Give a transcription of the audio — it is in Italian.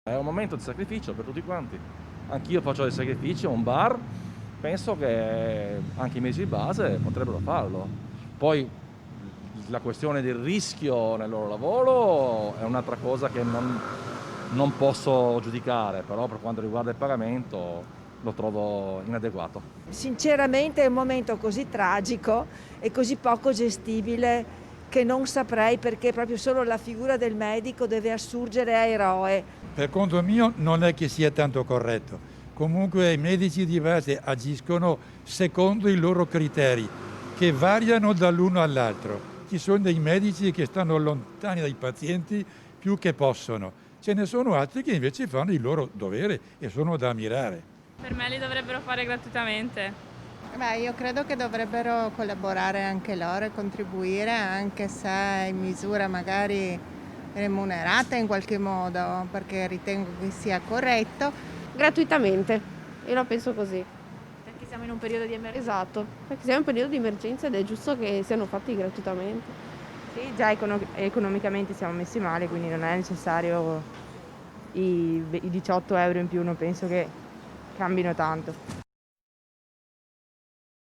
È un momento di sacrificio per tutti quanti. Anch'io faccio dei sacrifici, un bar, penso che anche i mesi di base potrebbero farlo. Poi la questione del rischio nel loro lavoro è un'altra cosa che non posso giudicare, però per quanto riguarda il pagamento lo trovo inadeguato. Sinceramente è un momento così tragico e così poco gestibile che non saprei perché proprio solo la figura del medico deve assurgere a eroe. Per conto mio non è che sia tanto corretto. Comunque i medici di base agiscono secondo i loro criteri, che variano dall'uno all'altro. Ci sono dei medici che stanno lontani dai pazienti più che possono. Ce ne sono altri che invece fanno il loro dovere e sono da ammirare. Per me li dovrebbero fare gratuitamente. Beh, io credo che dovrebbero collaborare anche loro e contribuire, anche se in misura magari remunerata in qualche modo, perché ritengo che sia corretto. Gratuitamente, io la penso così. Perché siamo in un periodo di emergenza. Esatto, perché siamo in periodo di emergenza ed è giusto che siano fatti gratuitamente. Sì, già economicamente siamo messi male, quindi non è necessario i 18 euro in più, non penso che cambino tanto.